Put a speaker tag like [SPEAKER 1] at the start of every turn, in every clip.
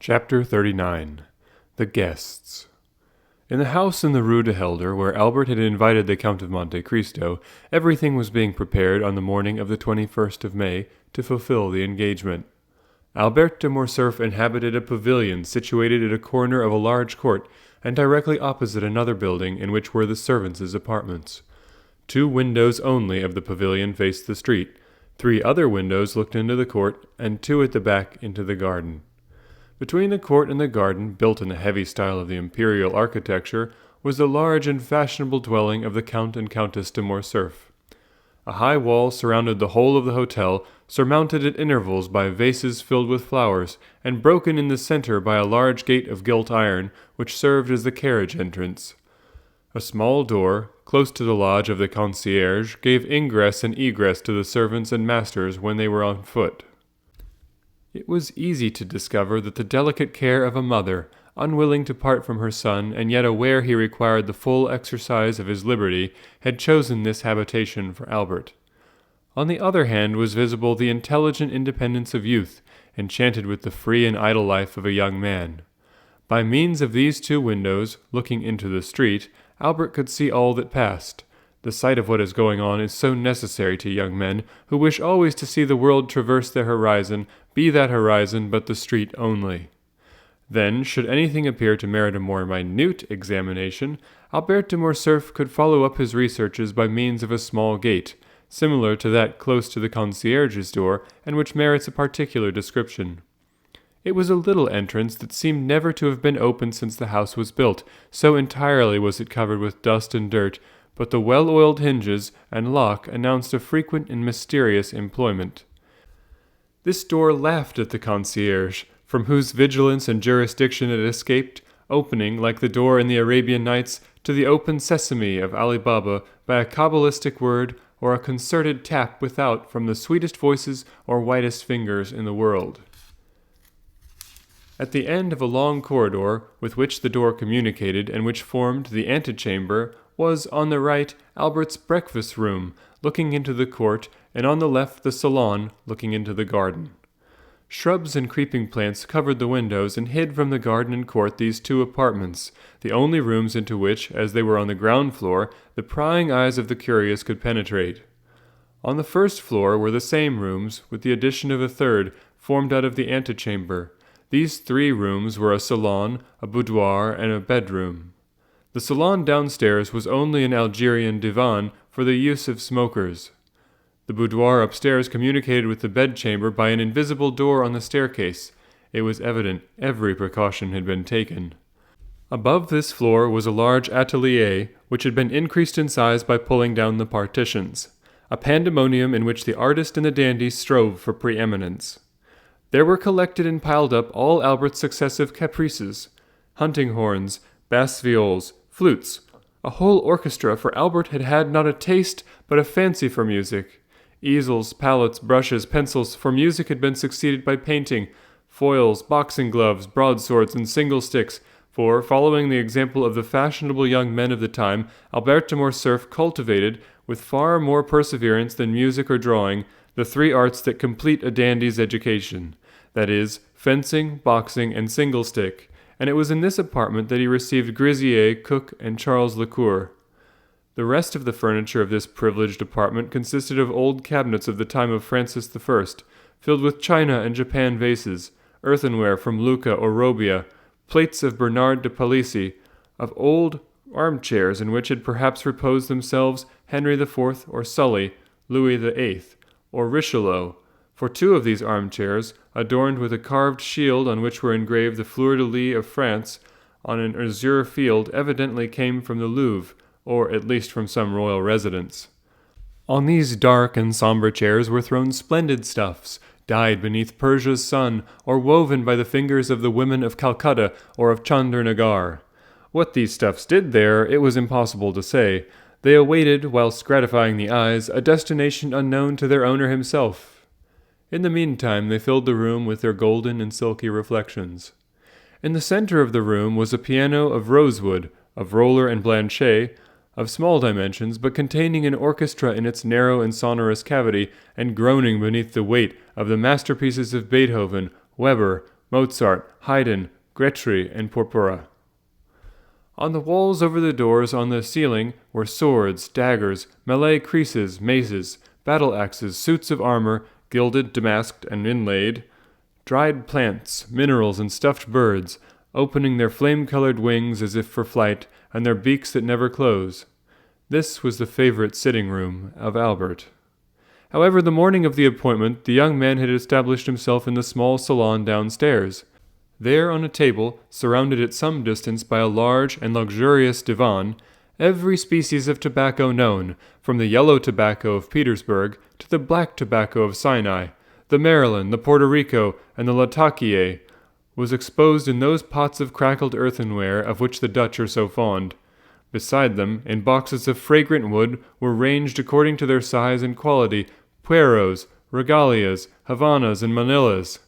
[SPEAKER 1] Chapter 39. The Guests. In the house in the Rue de Helder, where Albert had invited the Count of Monte Cristo, everything was being prepared on the morning of the 21st of May to fulfill the engagement. Albert de Morcerf inhabited a pavilion situated at a corner of a large court, and directly opposite another building in which were the servants' apartments. 2 windows only of the pavilion faced the street, 3 other windows looked into the court, and 2 at the back into the garden. Between the court and the garden, built in the heavy style of the imperial architecture, was the large and fashionable dwelling of the Count and Countess de Morcerf. A high wall surrounded the whole of the hotel, surmounted at intervals by vases filled with flowers, and broken in the center by a large gate of gilt iron, which served as the carriage entrance. A small door, close to the lodge of the concierge, gave ingress and egress to the servants and masters when they were on foot. It was easy to discover that the delicate care of a mother, unwilling to part from her son, and yet aware he required the full exercise of his liberty, had chosen this habitation for Albert. On the other hand was visible the intelligent independence of youth, enchanted with the free and idle life of a young man. By means of these 2 windows, looking into the street, Albert could see all that passed. The sight of what is going on is so necessary to young men, who wish always to see the world traverse their horizon, be that horizon but the street only. Then, should anything appear to merit a more minute examination, Albert de Morcerf could follow up his researches by means of a small gate, similar to that close to the concierge's door, and which merits a particular description. It was a little entrance that seemed never to have been opened since the house was built, so entirely was it covered with dust and dirt, but the well-oiled hinges and lock announced a frequent and mysterious employment. This door laughed at the concierge, from whose vigilance and jurisdiction it escaped, opening, like the door in the Arabian Nights, to the open sesame of Ali Baba by a cabalistic word or a concerted tap without from the sweetest voices or whitest fingers in the world. At the end of a long corridor with which the door communicated and which formed the antechamber was, on the right, Albert's breakfast room, looking into the court, and on the left the salon, looking into the garden. Shrubs and creeping plants covered the windows and hid from the garden and court these 2 apartments, the only rooms into which, as they were on the ground floor, the prying eyes of the curious could penetrate. On the first floor were the same rooms, with the addition of a third, formed out of the antechamber. These 3 rooms were a salon, a boudoir, and a bedroom. The salon downstairs was only an Algerian divan for the use of smokers. The boudoir upstairs communicated with the bedchamber by an invisible door on the staircase. It was evident every precaution had been taken. Above this floor was a large atelier, which had been increased in size by pulling down the partitions, a pandemonium in which the artist and the dandy strove for preeminence. There were collected and piled up all Albert's successive caprices, hunting horns, bass viols, flutes, a whole orchestra, for Albert had had not a taste but a fancy for music. Easels, palettes, brushes, pencils, for music had been succeeded by painting, foils, boxing gloves, broadswords, and single sticks, for, following the example of the fashionable young men of the time, Albert de Morcerf cultivated, with far more perseverance than music or drawing, the 3 arts that complete a dandy's education, that is, fencing, boxing, and single stick, and it was in this apartment that he received Grisier, Cook, and Charles Lecour. The rest of the furniture of this privileged apartment consisted of old cabinets of the time of Francis I, filled with china and Japan vases, earthenware from Lucca or Robbia, plates of Bernard de Palissy, of old armchairs in which had perhaps reposed themselves Henry IV or Sully, Louis VIII, or Richelieu. For 2 of these armchairs, adorned with a carved shield on which were engraved the fleur-de-lis of France on an azure field, evidently came from the Louvre, or at least from some royal residence. On these dark and sombre chairs were thrown splendid stuffs, dyed beneath Persia's sun, or woven by the fingers of the women of Calcutta or of Chandernagore. What these stuffs did there, it was impossible to say. They awaited, whilst gratifying the eyes, a destination unknown to their owner himself. In the meantime they filled the room with their golden and silky reflections. In the center of the room was a piano of rosewood, of roller and blanchet, of small dimensions, but containing an orchestra in its narrow and sonorous cavity, and groaning beneath the weight of the masterpieces of Beethoven, Weber, Mozart, Haydn, Gretry, and Porpora. On the walls over the doors on the ceiling were swords, daggers, melee creeses, maces, battle axes, suits of armor, gilded, damasked, and inlaid, dried plants, minerals, and stuffed birds, opening their flame-colored wings as if for flight, and their beaks that never close. This was the favorite sitting-room of Albert. However, the morning of the appointment, the young man had established himself in the small salon downstairs. There, on a table, surrounded at some distance by a large and luxurious divan, every species of tobacco known, from the yellow tobacco of Petersburg to the black tobacco of Sinai, the Maryland, the Puerto Rico, and the Latakia, was exposed in those pots of crackled earthenware of which the Dutch are so fond. Beside them, in boxes of fragrant wood, were ranged according to their size and quality, pueros, regalias, Havanas, and Manillas,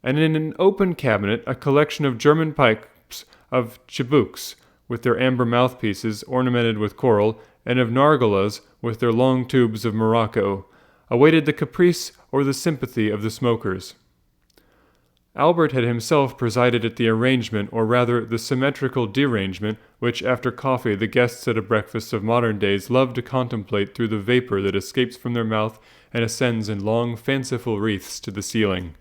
[SPEAKER 1] and in an open cabinet a collection of German pipes, of chibouks, with their amber mouthpieces ornamented with coral, and of nargilehs, with their long tubes of Morocco, awaited the caprice or the sympathy of the smokers. Albert had himself presided at the arrangement, or rather the symmetrical derangement, which after coffee the guests at a breakfast of modern days love to contemplate through the vapor that escapes from their mouth and ascends in long fanciful wreaths to the ceiling.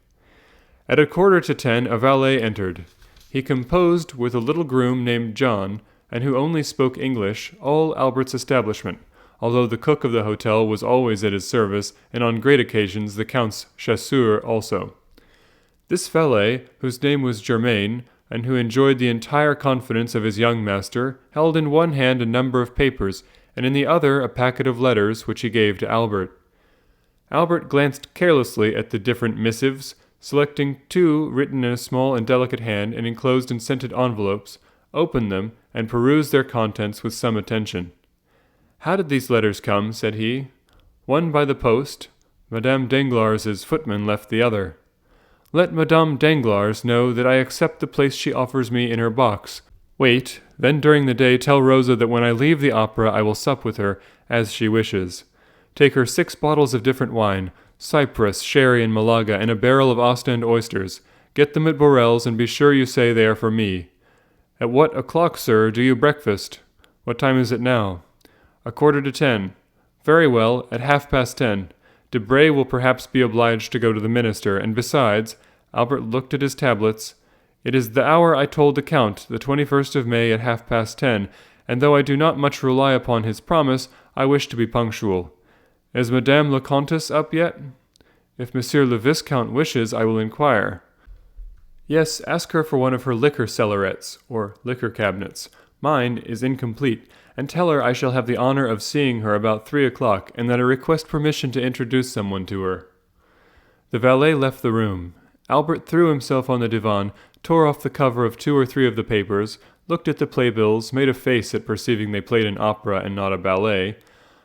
[SPEAKER 1] At 9:45 a valet entered. He composed with a little groom named John, and who only spoke English, all Albert's establishment, although the cook of the hotel was always at his service, and on great occasions the Count's chasseur also. This valet, whose name was Germain, and who enjoyed the entire confidence of his young master, held in one hand a number of papers, and in the other a packet of letters which he gave to Albert. Albert glanced carelessly at the different missives, selecting 2 written in a small and delicate hand and enclosed in scented envelopes, opened them, and perused their contents with some attention. "How did these letters come?" said he. "One by the post. Madame Danglars' footman left the other. Let Madame Danglars know that I accept the place she offers me in her box. Wait, then during the day tell Rosa that when I leave the opera I will sup with her, as she wishes. Take her 6 bottles of different wine, Cyprus, sherry, and Malaga, and a barrel of Ostend oysters. Get them at Borel's, and be sure you say they are for me. At what o'clock, sir, do you breakfast? What time is it now? 9:45. Very well, at 10:30. Debray will perhaps be obliged to go to the minister, and besides," Albert looked at his tablets, "it is the hour I told the Count, the 21st of May at 10:30, and though I do not much rely upon his promise, I wish to be punctual. Is Madame la Comtesse up yet? If Monsieur le Viscount wishes, I will inquire." "Yes, ask her for one of her liquor cellarettes, or liquor cabinets. Mine is incomplete, and tell her I shall have the honor of seeing her about 3 o'clock, and that I request permission to introduce someone to her." The valet left the room. Albert threw himself on the divan, tore off the cover of 2 or 3 of the papers, looked at the playbills, made a face at perceiving they played an opera and not a ballet,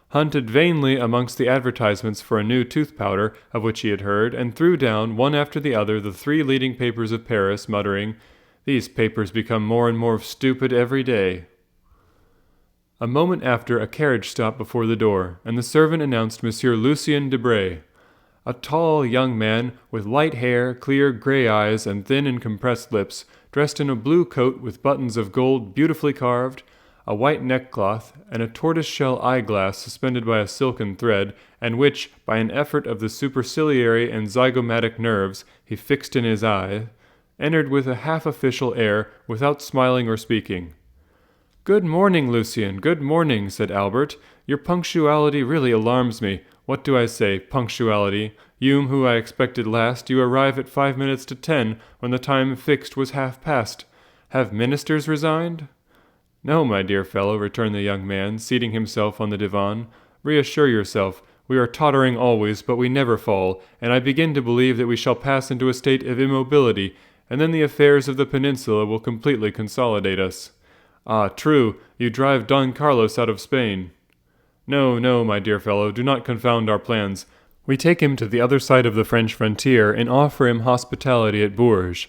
[SPEAKER 1] hunted vainly amongst the advertisements for a new tooth-powder of which he had heard, and threw down, one after the other, the 3 leading papers of Paris, muttering, "These papers become more and more stupid every day." A moment after, a carriage stopped before the door, and the servant announced Monsieur Lucien Debray. A tall young man, with light hair, clear grey eyes, and thin and compressed lips, dressed in a blue coat with buttons of gold beautifully carved, a white neckcloth, and a tortoise-shell eyeglass suspended by a silken thread, and which, by an effort of the superciliary and zygomatic nerves, he fixed in his eye, entered with a half-official air, without smiling or speaking. "Good morning, Lucien, good morning," said Albert. "Your punctuality really alarms me. What do I say, punctuality? You whom I expected last, you arrive at 5 minutes to 10, when the time fixed was 1/2 past. Have ministers resigned?" "No, my dear fellow," returned the young man, seating himself on the divan. "Reassure yourself. We are tottering always, but we never fall, and I begin to believe that we shall pass into a state of immobility, and then the affairs of the peninsula will completely consolidate us." "Ah, true, you drive Don Carlos out of Spain." "No, no, my dear fellow, do not confound our plans. We take him to the other side of the French frontier and offer him hospitality at Bourges."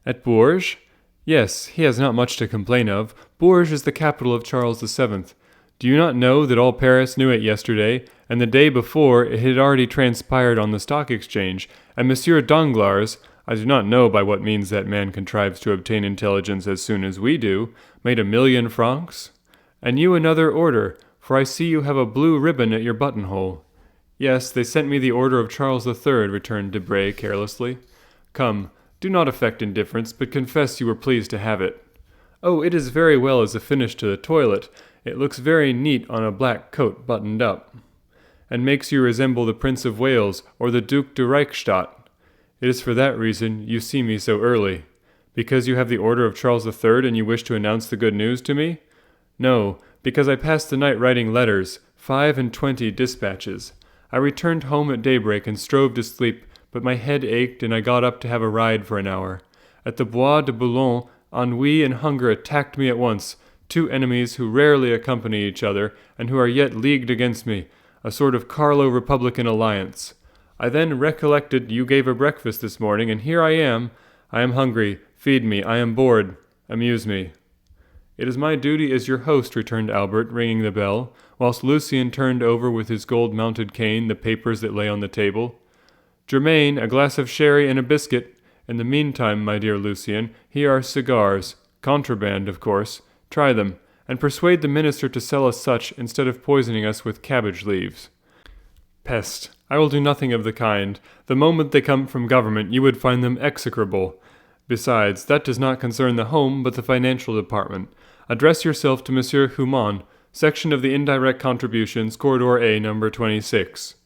[SPEAKER 1] "At Bourges?" "Yes, he has not much to complain of. Bourges is the capital of Charles VII. Do you not know that all Paris knew it yesterday, and the day before it had already transpired on the stock exchange, and Monsieur Danglars, I do not know by what means that man contrives to obtain intelligence as soon as we do. Made 1,000,000 francs? And you another order, for I see you have a blue ribbon at your buttonhole. Yes, they sent me the order of Charles III, returned Debray carelessly. Come, do not affect indifference, but confess you were pleased to have it. Oh, it is very well as a finish to the toilet. It looks very neat on a black coat buttoned up, and makes you resemble the Prince of Wales or the Duc de Reichstadt. It is for that reason you see me so early. Because you have the order of Charles III and you wish to announce the good news to me? No, because I passed the night writing letters, 25 dispatches. I returned home at daybreak and strove to sleep, but my head ached and I got up to have a ride for an hour. At the Bois de Boulogne, ennui and hunger attacked me at once, two enemies who rarely accompany each other and who are yet leagued against me, a sort of Carlo-Republican alliance. I then recollected you gave a breakfast this morning, and here I am. I am hungry. Feed me. I am bored. Amuse me. It is my duty as your host, returned Albert, ringing the bell, whilst Lucien turned over with his gold-mounted cane the papers that lay on the table. Germain, a glass of sherry and a biscuit. In the meantime, my dear Lucien, here are cigars. Contraband, of course. Try them, and persuade the minister to sell us such instead of poisoning us with cabbage leaves. Peste! I will do nothing of the kind. The moment they come from government, you would find them execrable. Besides, that does not concern the home, but the financial department. Address yourself to Monsieur Humann, section of the indirect contributions, corridor A, number 26.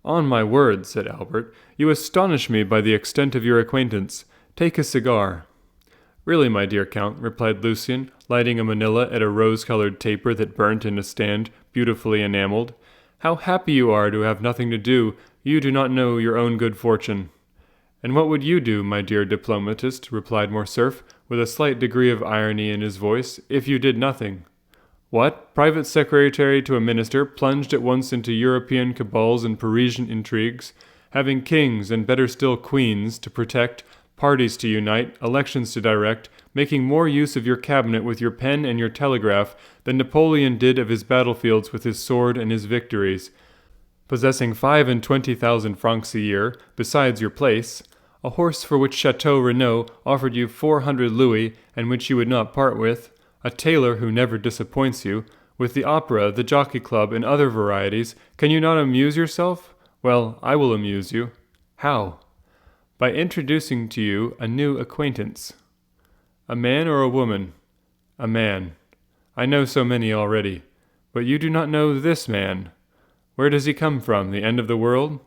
[SPEAKER 1] On my word, said Albert, you astonish me by the extent of your acquaintance. Take a cigar. Really, my dear Count, replied Lucien, lighting a manila at a rose-colored taper that burnt in a stand beautifully enameled. How happy you are to have nothing to do. You do not know your own good fortune. And what would you do, my dear diplomatist, replied Morcerf, with a slight degree of irony in his voice, if you did nothing? What? Private secretary to a minister, plunged at once into European cabals and Parisian intrigues, having kings, and better still queens, to protect, parties to unite, elections to direct, making more use of your cabinet with your pen and your telegraph than Napoleon did of his battlefields with his sword and his victories, possessing 25,000 francs a year, besides your place, a horse for which Chateau Renaud offered you 400 louis and which you would not part with, a tailor who never disappoints you, with the opera, the jockey club, and other varieties. Can you not amuse yourself? Well, I will amuse you. How? By introducing to you a new acquaintance. A man or a woman? A man. I know so many already. But you do not know this man. Where does he come from? The end of the world?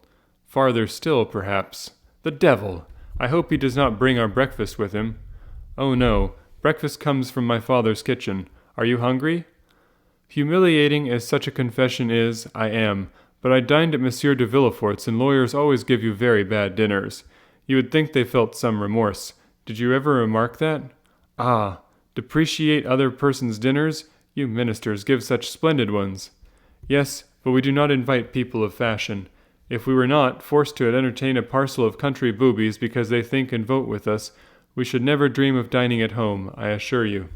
[SPEAKER 1] Farther still, perhaps. The devil! I hope he does not bring our breakfast with him. Oh no, breakfast comes from my father's kitchen. Are you hungry? Humiliating as such a confession is, I am, but I dined at Monsieur de Villefort's, and lawyers always give you very bad dinners. You would think they felt some remorse. Did you ever remark that? Ah, depreciate other persons' dinners? You ministers give such splendid ones. Yes, but we do not invite people of fashion. If we were not forced to entertain a parcel of country boobies because they think and vote with us, we should never dream of dining at home, I assure you.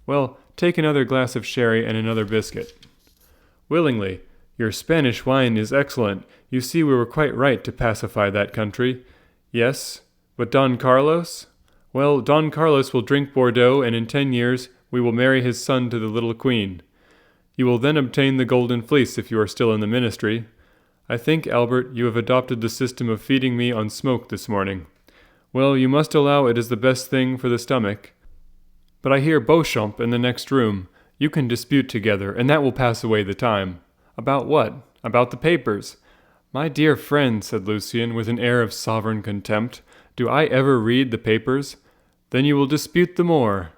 [SPEAKER 1] Well, take another glass of sherry and another biscuit. Willingly. Your Spanish wine is excellent. You see we were quite right to pacify that country. Yes, but Don Carlos? Well, Don Carlos will drink Bordeaux, and in 10 years we will marry his son to the little queen. You will then obtain the Golden Fleece if you are still in the ministry. I think, Albert, you have adopted the system of feeding me on smoke this morning. Well, you must allow it is the best thing for the stomach. But I hear Beauchamp in the next room. You can dispute together, and that will pass away the time. About what? About the papers. My dear friend, said Lucien, with an air of sovereign contempt, do I ever read the papers? Then you will dispute the more.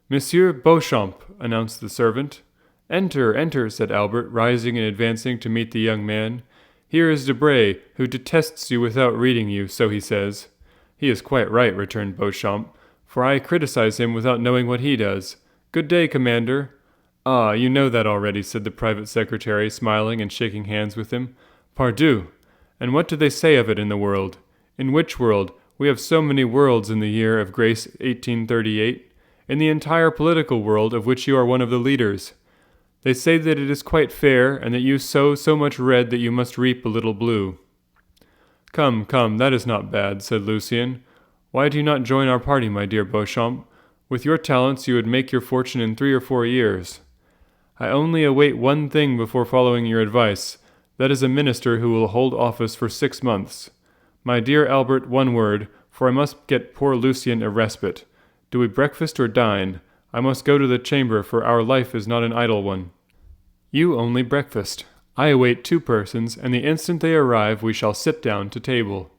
[SPEAKER 1] Monsieur Beauchamp, announced the servant. Enter, enter, said Albert, rising and advancing to meet the young man. Here is Debray, who detests you without reading you, so he says. He is quite right, returned Beauchamp, for I criticize him without knowing what he does. Good day, Commander. Ah, you know that already, said the private secretary, smiling and shaking hands with him. Pardieu! And what do they say of it in the world? In which world? We have so many worlds in the year of grace 1838. In the entire political world, of which you are one of the leaders. They say that it is quite fair, and that you sow so much red that you must reap a little blue. Come, come, that is not bad, said Lucien. Why do you not join our party, my dear Beauchamp? With your talents you would make your fortune in 3 or 4 years. I only await one thing before following your advice. That is a minister who will hold office for 6 months. My dear Albert, one word, for I must get poor Lucien a respite. Do we breakfast or dine? I must go to the chamber, for our life is not an idle one. You only breakfast. I await 2 persons, and the instant they arrive we shall sit down to table.